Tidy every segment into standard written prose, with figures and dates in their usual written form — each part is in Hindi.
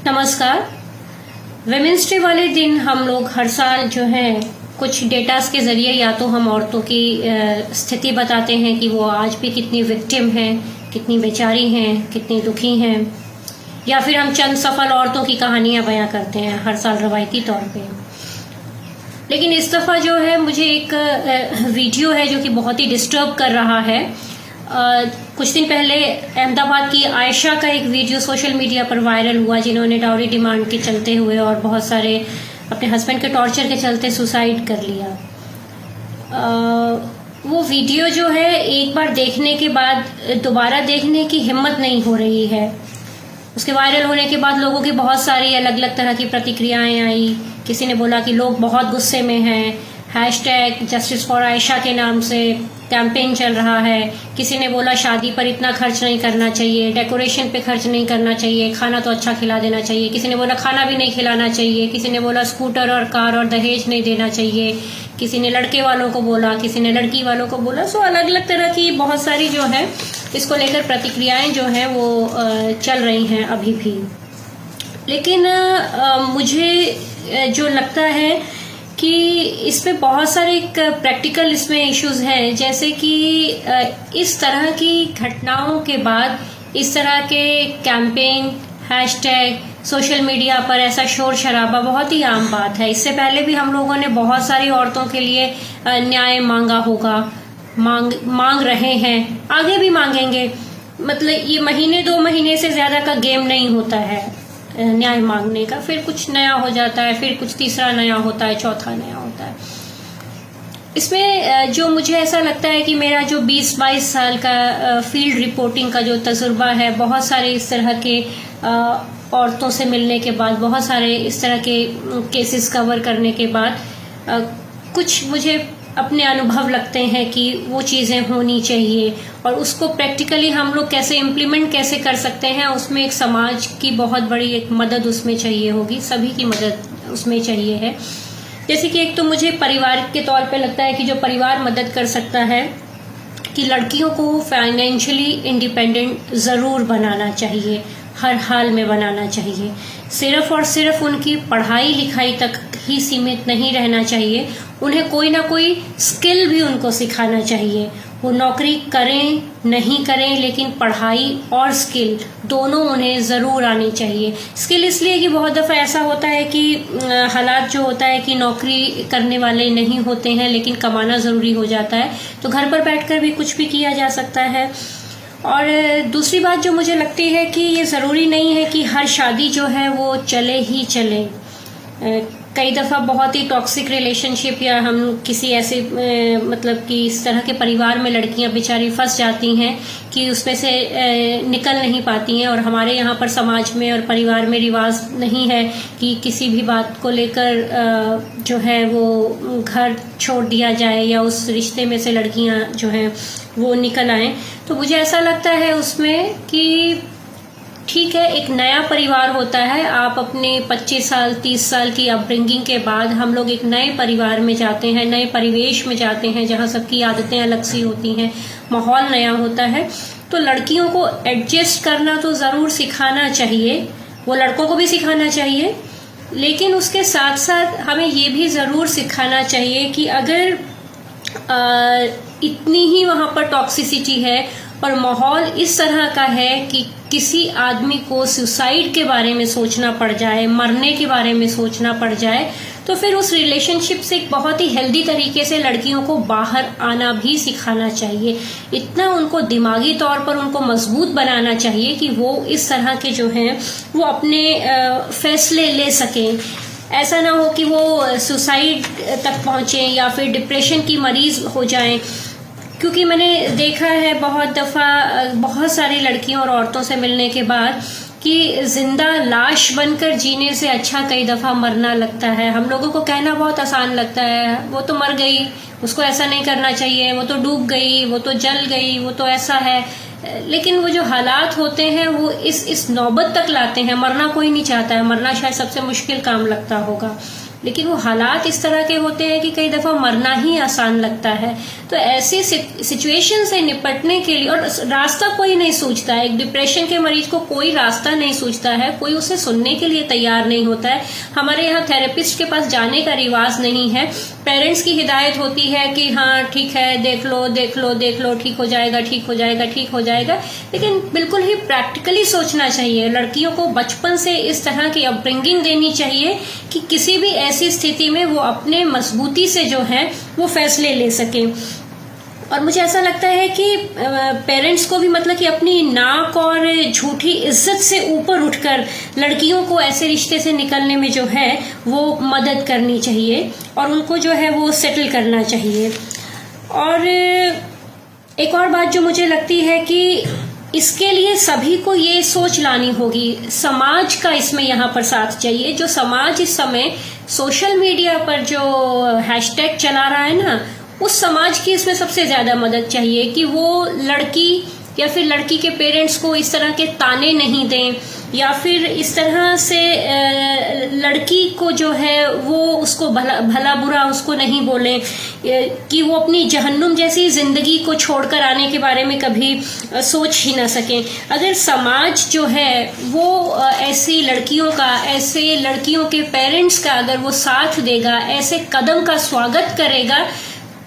नमस्कार। विमेंस डे वाले दिन हम लोग हर साल जो है कुछ डेटास के ज़रिए या तो हम औरतों की स्थिति बताते हैं कि वो आज भी कितनी विक्टिम हैं, कितनी बेचारी हैं, कितनी दुखी हैं, या फिर हम चंद सफल औरतों की कहानियां बयां करते हैं हर साल रवायती तौर पे। लेकिन इस दफ़ा जो है मुझे एक वीडियो है जो कि बहुत ही डिस्टर्ब कर रहा है। कुछ दिन पहले अहमदाबाद की आयशा का एक वीडियो सोशल मीडिया पर वायरल हुआ, जिन्होंने डाउरी डिमांड के चलते हुए और बहुत सारे अपने हस्बैंड के टॉर्चर के चलते सुसाइड कर लिया। वो वीडियो जो है एक बार देखने के बाद दोबारा देखने की हिम्मत नहीं हो रही है। उसके वायरल होने के बाद लोगों की बहुत सारी अलग अलग तरह की प्रतिक्रियाएं आई। किसी ने बोला कि लोग बहुत गुस्से में हैं, हैशटैग जस्टिस फॉर आयशा के नाम से कैंपेन चल रहा है। किसी ने बोला शादी पर इतना खर्च नहीं करना चाहिए, डेकोरेशन पे खर्च नहीं करना चाहिए, खाना तो अच्छा खिला देना चाहिए। किसी ने बोला खाना भी नहीं खिलाना चाहिए। किसी ने बोला स्कूटर और कार और दहेज नहीं देना चाहिए। किसी ने लड़के वालों को बोला, किसी ने लड़की वालों को बोला। सो अलग अलग तरह की बहुत सारी जो है इसको लेकर प्रतिक्रियाएं जो है वो चल रही हैं अभी भी। लेकिन मुझे जो लगता है कि इसमें बहुत सारे प्रैक्टिकल इसमें इश्यूज हैं, जैसे कि इस तरह की घटनाओं के बाद इस तरह के कैंपेन, हैशटैग, सोशल मीडिया पर ऐसा शोर शराबा बहुत ही आम बात है। इससे पहले भी हम लोगों ने बहुत सारी औरतों के लिए न्याय मांगा होगा, मांग रहे हैं, आगे भी मांगेंगे। मतलब ये महीने 2 महीने से ज्यादा का गेम नहीं होता है न्याय मांगने का। फिर कुछ नया हो जाता है, फिर कुछ तीसरा नया होता है, चौथा नया होता है। इसमें जो मुझे ऐसा लगता है कि मेरा जो 20-22 साल का फील्ड रिपोर्टिंग का जो तजुर्बा है, बहुत सारे इस तरह के औरतों से मिलने के बाद, बहुत सारे इस तरह के केसेस कवर करने के बाद कुछ मुझे अपने अनुभव लगते हैं कि वो चीज़ें होनी चाहिए और उसको प्रैक्टिकली हम लोग कैसे इम्प्लीमेंट कैसे कर सकते हैं। उसमें एक समाज की बहुत बड़ी एक मदद उसमें चाहिए होगी, सभी की मदद उसमें चाहिए है। जैसे कि एक तो मुझे परिवार के तौर पे लगता है कि जो परिवार मदद कर सकता है कि लड़कियों को फाइनेंशियली इंडिपेंडेंट ज़रूर बनाना चाहिए, हर हाल में बनाना चाहिए। सिर्फ और सिर्फ उनकी पढ़ाई लिखाई तक ही सीमित नहीं रहना चाहिए, उन्हें कोई ना कोई स्किल भी उनको सिखाना चाहिए। वो नौकरी करें नहीं करें, लेकिन पढ़ाई और स्किल दोनों उन्हें ज़रूर आनी चाहिए। स्किल इसलिए कि बहुत दफ़ा ऐसा होता है कि हालात जो होता है कि नौकरी करने वाले नहीं होते हैं, लेकिन कमाना ज़रूरी हो जाता है, तो घर पर बैठकर भी कुछ भी किया जा सकता है। और दूसरी बात जो मुझे लगती है कि ये ज़रूरी नहीं है कि हर शादी जो है वो चले ही चले। कई दफ़ा बहुत ही टॉक्सिक रिलेशनशिप या हम किसी ऐसे मतलब कि इस तरह के परिवार में लड़कियां बेचारी फंस जाती हैं कि उसमें से निकल नहीं पाती हैं। और हमारे यहाँ पर समाज में और परिवार में रिवाज नहीं है कि किसी भी बात को लेकर जो है वो घर छोड़ दिया जाए या उस रिश्ते में से लड़कियां जो हैं वो निकल आएँ। तो मुझे ऐसा लगता है उसमें कि ठीक है, एक नया परिवार होता है। आप अपने 25 साल 30 साल की अपब्रिंगिंग के बाद हम लोग एक नए परिवार में जाते हैं, नए परिवेश में जाते हैं, जहाँ सबकी आदतें अलग सी होती हैं, माहौल नया होता है। तो लड़कियों को एडजस्ट करना तो ज़रूर सिखाना चाहिए, वो लड़कों को भी सिखाना चाहिए। लेकिन उसके साथ साथ हमें ये भी ज़रूर सिखाना चाहिए कि अगर इतनी ही वहाँ पर टॉक्सिसिटी है और माहौल इस तरह का है कि किसी आदमी को सुसाइड के बारे में सोचना पड़ जाए, मरने के बारे में सोचना पड़ जाए, तो फिर उस रिलेशनशिप से एक बहुत ही हेल्दी तरीके से लड़कियों को बाहर आना भी सिखाना चाहिए। इतना उनको दिमागी तौर पर उनको मजबूत बनाना चाहिए कि वो इस तरह के जो हैं वो अपने फैसले ले सकें। ऐसा ना हो कि वो सुसाइड तक पहुंचे या फिर डिप्रेशन की मरीज हो जाएं। क्योंकि मैंने देखा है बहुत दफ़ा बहुत सारी लड़कियों और औरतों से मिलने के बाद कि जिंदा लाश बनकर जीने से अच्छा कई दफ़ा मरना लगता है। हम लोगों को कहना बहुत आसान लगता है, वो तो मर गई, उसको ऐसा नहीं करना चाहिए, वो तो डूब गई, वो तो जल गई, वो तो ऐसा है। लेकिन वो जो हालात होते हैं वो इस नौबत तक लाते हैं। मरना कोई नहीं चाहता है, मरना शायद सबसे मुश्किल काम लगता होगा, लेकिन वो हालात इस तरह के होते हैं कि कई दफा मरना ही आसान लगता है। तो ऐसी सिचुएशन से निपटने के लिए, और रास्ता कोई नहीं सूझता है, एक डिप्रेशन के मरीज को कोई रास्ता नहीं सूझता है, कोई उसे सुनने के लिए तैयार नहीं होता है। हमारे यहाँ थेरेपिस्ट के पास जाने का रिवाज नहीं है। पेरेंट्स की हिदायत होती है कि हाँ ठीक है, देख लो देख लो देख लो, ठीक हो जाएगा ठीक हो जाएगा ठीक हो जाएगा, लेकिन बिल्कुल ही प्रैक्टिकली सोचना चाहिए। लड़कियों को बचपन से इस तरह की अपब्रिंगिंग देनी चाहिए कि किसी भी ऐसी स्थिति में वो अपने मजबूती से जो है वो फैसले ले सकें। और मुझे ऐसा लगता है कि पेरेंट्स को भी मतलब कि अपनी नाक और झूठी इज्जत से ऊपर उठकर लड़कियों को ऐसे रिश्ते से निकलने में जो है वो मदद करनी चाहिए और उनको जो है वो सेटल करना चाहिए। और एक और बात जो मुझे लगती है कि इसके लिए सभी को ये सोच लानी होगी, समाज का इसमें यहाँ पर साथ चाहिए। जो समाज इस समय सोशल मीडिया पर जो हैशटैग चला रहा है ना, उस समाज की इसमें सबसे ज्यादा मदद चाहिए कि वो लड़की या फिर लड़की के पेरेंट्स को इस तरह के ताने नहीं दें, या फिर इस तरह से लड़की को जो है वो उसको भला बुरा उसको नहीं बोलें कि वो अपनी जहन्नुम जैसी जिंदगी को छोड़कर आने के बारे में कभी सोच ही ना सकें। अगर समाज जो है वो ऐसी लड़कियों का, ऐसे लड़कियों के पेरेंट्स का अगर वो साथ देगा, ऐसे कदम का स्वागत करेगा,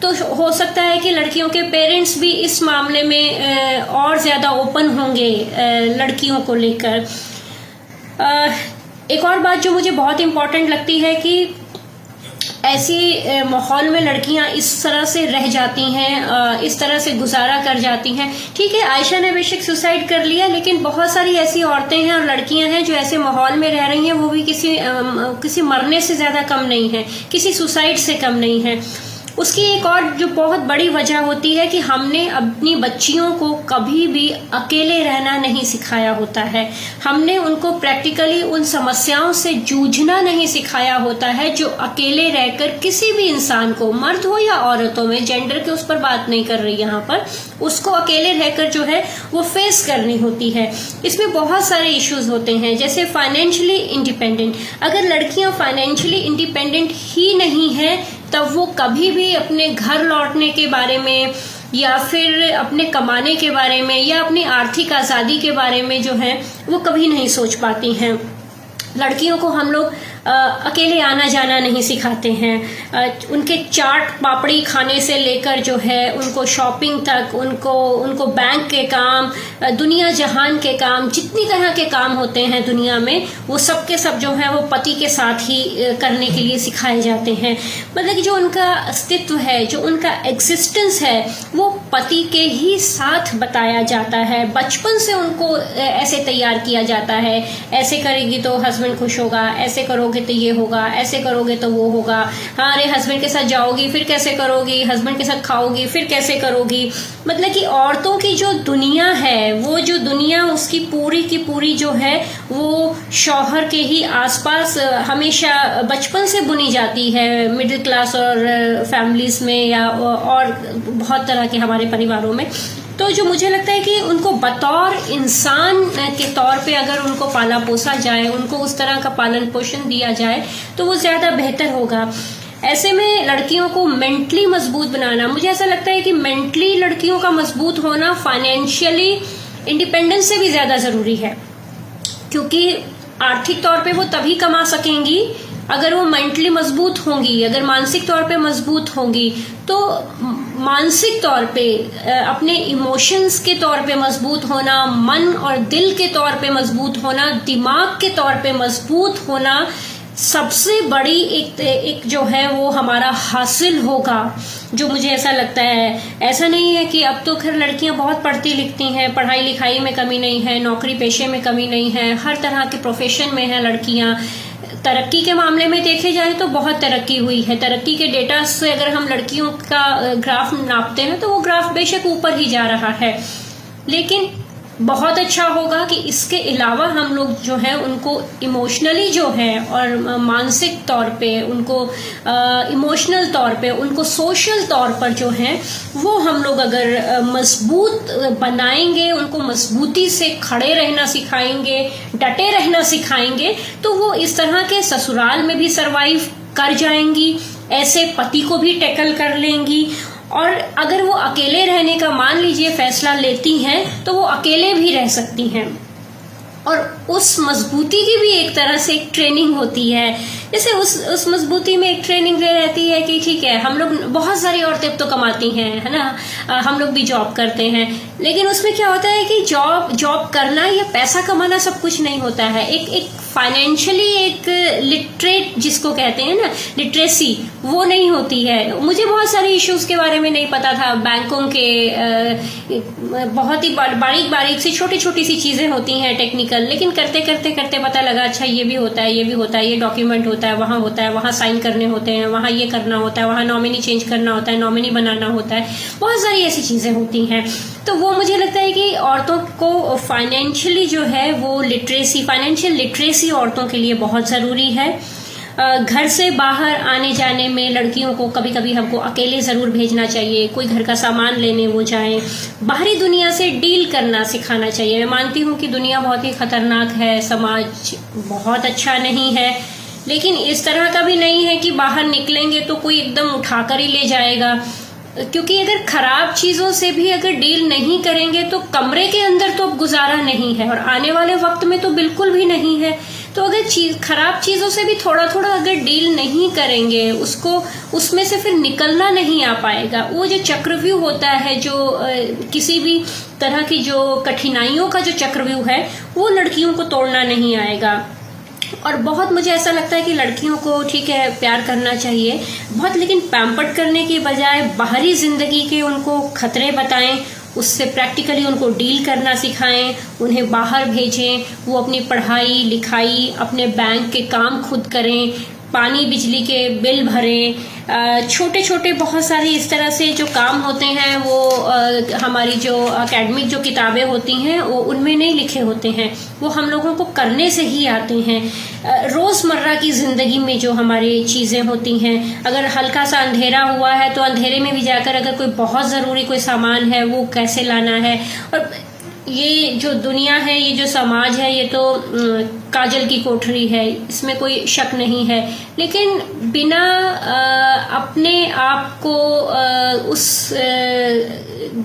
तो हो सकता है कि लड़कियों के पेरेंट्स भी इस मामले में और ज्यादा ओपन होंगे लड़कियों को लेकर। एक और बात जो मुझे बहुत इम्पोर्टेंट लगती है कि ऐसी माहौल में लड़कियां इस तरह से रह जाती हैं, इस तरह से गुजारा कर जाती हैं। ठीक है, आयशा ने बेशक सुसाइड कर लिया, लेकिन बहुत सारी ऐसी औरतें हैं और लड़कियां हैं जो ऐसे माहौल में रह रही हैं, वो भी किसी मरने से ज्यादा कम नहीं है, किसी सुसाइड से कम नहीं है। उसकी एक और जो बहुत बड़ी वजह होती है कि हमने अपनी बच्चियों को कभी भी अकेले रहना नहीं सिखाया होता है। हमने उनको प्रैक्टिकली उन समस्याओं से जूझना नहीं सिखाया होता है जो अकेले रहकर किसी भी इंसान को, मर्द हो या औरत हो, में जेंडर के उस पर बात नहीं कर रही यहाँ पर, उसको अकेले रहकर जो है वो फेस करनी होती है। इसमें बहुत सारे इश्यूज होते हैं, जैसे फाइनेंशियली इंडिपेंडेंट। अगर लड़कियां फाइनेंशियली इंडिपेंडेंट ही नहीं है तब वो कभी भी अपने घर लौटने के बारे में या फिर अपने कमाने के बारे में या अपनी आर्थिक आज़ादी के बारे में जो है वो कभी नहीं सोच पाती हैं। लड़कियों को हम लोग अकेले आना जाना नहीं सिखाते हैं। उनके चाट पापड़ी खाने से लेकर जो है उनको शॉपिंग तक, उनको बैंक के काम, दुनिया जहान के काम, जितनी तरह के काम होते हैं दुनिया में, वो सब के सब जो है वो पति के साथ ही करने के लिए सिखाए जाते हैं। मतलब कि जो उनका अस्तित्व है, जो उनका एग्जिस्टेंस है, वो पति के ही साथ बताया जाता है। बचपन से उनको ऐसे तैयार किया जाता है, ऐसे करेगी तो हस्बैंड खुश होगा, ऐसे करोगे तो ये होगा, ऐसे करोगे तो वो होगा, हाँ अरे हस्बैंड के साथ जाओगी फिर कैसे करोगी, हस्बैंड के साथ खाओगी फिर कैसे करोगी। मतलब कि औरतों की जो दुनिया है, वो जो दुनिया उसकी पूरी की पूरी जो है वो शौहर के ही आसपास हमेशा बचपन से बुनी जाती है, मिडिल क्लास और फैमिलीज में या और बहुत तरह के हमारे परिवारों में। तो जो मुझे लगता है कि उनको बतौर इंसान के तौर पे अगर उनको पाला पोसा जाए, उनको उस तरह का पालन पोषण दिया जाए तो वो ज्यादा बेहतर होगा। ऐसे में लड़कियों को मेंटली मजबूत बनाना, मुझे ऐसा लगता है कि मेंटली लड़कियों का मजबूत होना फाइनेंशियली इंडिपेंडेंस से भी ज्यादा जरूरी है, क्योंकि आर्थिक तौर पे वो तभी कमा सकेंगी अगर वो मेंटली मजबूत होंगी, अगर मानसिक तौर पे मजबूत होंगी। तो मानसिक तौर पे, अपने इमोशंस के तौर पे मजबूत होना, मन और दिल के तौर पे मजबूत होना, दिमाग के तौर पे मजबूत होना सबसे बड़ी एक जो है वो हमारा हासिल होगा, जो मुझे ऐसा लगता है। ऐसा नहीं है कि अब तो खैर लड़कियां बहुत पढ़ती लिखती हैं, पढ़ाई लिखाई में कमी नहीं है, नौकरी पेशे में कमी नहीं है, हर तरह के प्रोफेशन में है लड़कियां। तरक्की के मामले में देखे जाए तो बहुत तरक्की हुई है। तरक्की के डेटा से अगर हम लड़कियों का ग्राफ नापते हैं तो वो ग्राफ बेशक ऊपर ही जा रहा है, लेकिन बहुत अच्छा होगा कि इसके अलावा हम लोग जो है उनको इमोशनली जो है और मानसिक तौर पे उनको, इमोशनल तौर पे उनको, सोशल तौर पर जो है वो हम लोग अगर मजबूत बनाएंगे, उनको मजबूती से खड़े रहना सिखाएंगे, डटे रहना सिखाएंगे, तो वो इस तरह के ससुराल में भी सरवाइव कर जाएंगी, ऐसे पति को भी टैकल कर लेंगी। और अगर वो अकेले रहने का मान लीजिए फैसला लेती हैं तो वो अकेले भी रह सकती हैं। और उस मजबूती की भी एक तरह से एक ट्रेनिंग होती है। जैसे उस मजबूती में एक ट्रेनिंग ये रहती है कि ठीक है, हम लोग, बहुत सारी औरतें तो कमाती हैं, है ना, हम लोग भी जॉब करते हैं, लेकिन उसमें क्या होता है कि जॉब करना या पैसा कमाना सब कुछ नहीं होता है। एक फाइनेंशियली एक लिटरेट जिसको कहते हैं ना, लिटरेसी, वो नहीं होती है। मुझे बहुत सारे इश्यूज के बारे में नहीं पता था, बैंकों के बहुत ही बारीक सी छोटी छोटी सी चीजें होती हैं टेक्निकल, लेकिन करते पता लगा अच्छा ये भी होता है, ये डॉक्यूमेंट होता है, वहाँ साइन करने होते हैं, वहाँ ये करना होता है, वहाँ नॉमिनी चेंज करना होता है, नॉमिनी बनाना होता है, बहुत सारी ऐसी चीजें होती हैं। तो वो मुझे लगता है कि औरतों को फाइनेंशियली जो है वो फाइनेंशियल लिटरेसी औरतों के लिए बहुत जरूरी है। घर से बाहर आने जाने में लड़कियों को कभी कभी हमको अकेले जरूर भेजना चाहिए, कोई घर का सामान लेने वो जाएं, बाहरी दुनिया से डील करना सिखाना चाहिए। मैं मानती हूँ कि दुनिया बहुत ही खतरनाक है, समाज बहुत अच्छा नहीं है, लेकिन इस तरह का भी नहीं है कि बाहर निकलेंगे तो कोई एकदम उठाकर ही ले जाएगा। क्योंकि अगर खराब चीजों से भी अगर डील नहीं करेंगे तो कमरे के अंदर तो अब गुजारा नहीं है, और आने वाले वक्त में तो बिल्कुल भी नहीं है। तो अगर खराब चीजों से भी थोड़ा थोड़ा अगर डील नहीं करेंगे, उसमें से फिर निकलना नहीं आ पाएगा। वो जो चक्रव्यूह होता है, जो किसी भी तरह की जो कठिनाइयों का जो चक्रव्यूह है, वो लड़कियों को तोड़ना नहीं आएगा। और बहुत मुझे ऐसा लगता है कि लड़कियों को ठीक है प्यार करना चाहिए बहुत, लेकिन पैम्पर्ड करने की बजाय बाहरी जिंदगी के उनको खतरे बताएं, उससे प्रैक्टिकली उनको डील करना सिखाएं, उन्हें बाहर भेजें, वो अपनी पढ़ाई लिखाई, अपने बैंक के काम खुद करें, पानी बिजली के बिल भरें, छोटे छोटे बहुत सारे इस तरह से जो काम होते हैं वो हमारी जो एकेडमिक जो किताबें होती हैं वो उनमें नहीं लिखे होते हैं, वो हम लोगों को करने से ही आते हैं। रोजमर्रा की जिंदगी में जो हमारी चीजें होती हैं, अगर हल्का सा अंधेरा हुआ है तो अंधेरे में भी जाकर अगर कोई बहुत जरूरी कोई सामान है वो कैसे लाना है। और ये जो दुनिया है, ये जो समाज है, ये तो काजल की कोठरी है, इसमें कोई शक नहीं है, लेकिन बिना अपने आप को उस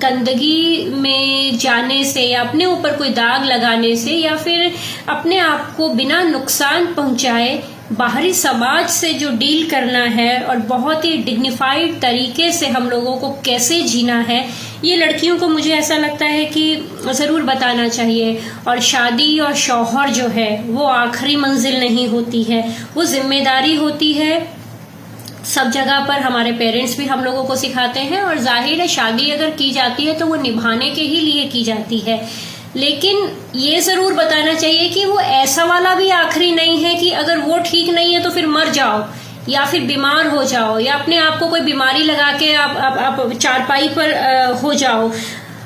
गंदगी में जाने से या अपने ऊपर कोई दाग लगाने से या फिर अपने आप को बिना नुकसान पहुंचाए बाहरी समाज से जो डील करना है और बहुत ही डिग्निफाइड तरीके से हम लोगों को कैसे जीना है, ये लड़कियों को मुझे ऐसा लगता है कि जरूर बताना चाहिए। और शादी और शौहर जो है वो आखिरी मंजिल नहीं होती है, वो जिम्मेदारी होती है। सब जगह पर हमारे पेरेंट्स भी हम लोगों को सिखाते हैं, और जाहिर है शादी अगर की जाती है तो वो निभाने के ही लिए की जाती है, लेकिन ये जरूर बताना चाहिए कि वो ऐसा वाला भी आखिरी नहीं है कि अगर वो ठीक नहीं है तो फिर मर जाओ या फिर बीमार हो जाओ या अपने आप को कोई बीमारी लगा के आप चारपाई पर हो जाओ।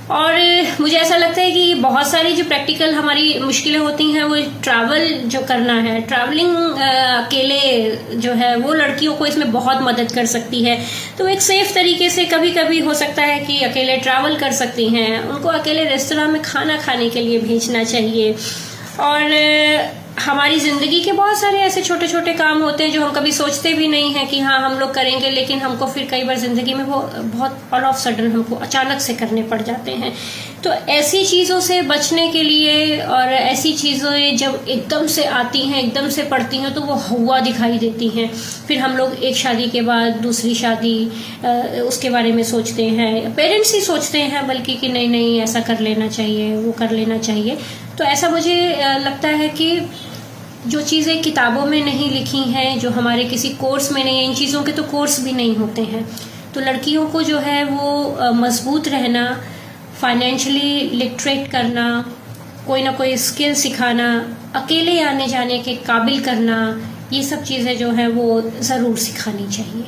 और मुझे ऐसा लगता है कि बहुत सारी जो प्रैक्टिकल हमारी मुश्किलें होती हैं वो ट्रैवल जो करना है, ट्रैवलिंग अकेले जो है वो लड़कियों को इसमें बहुत मदद कर सकती है। तो एक सेफ तरीके से कभी कभी हो सकता है कि अकेले ट्रैवल कर सकती हैं, उनको अकेले रेस्टोरेंट में खाना खाने के लिए भेजना चाहिए। और हमारी जिंदगी के बहुत सारे ऐसे छोटे छोटे काम होते हैं जो हम कभी सोचते भी नहीं हैं कि हाँ हम लोग करेंगे, लेकिन हमको फिर कई बार जिंदगी में वो बहुत ऑल ऑफ सडन हमको अचानक से करने पड़ जाते हैं। तो ऐसी चीजों से बचने के लिए, और ऐसी चीजें जब एकदम से आती हैं, एकदम से पड़ती हैं, तो वो हुआ दिखाई देती हैं। फिर हम लोग एक शादी के बाद दूसरी शादी उसके बारे में सोचते हैं, पेरेंट्स ही सोचते हैं बल्कि कि नहीं ऐसा कर लेना चाहिए, वो कर लेना चाहिए। तो ऐसा मुझे लगता है कि जो चीज़ें किताबों में नहीं लिखी हैं, जो हमारे किसी कोर्स में नहीं है, इन चीज़ों के तो कोर्स भी नहीं होते हैं। तो लड़कियों को जो है वो मजबूत रहना, फाइनेंशियली लिटरेट करना, कोई ना कोई स्किल सिखाना, अकेले आने जाने के काबिल करना, ये सब चीज़ें जो है वो ज़रूर सिखानी चाहिए।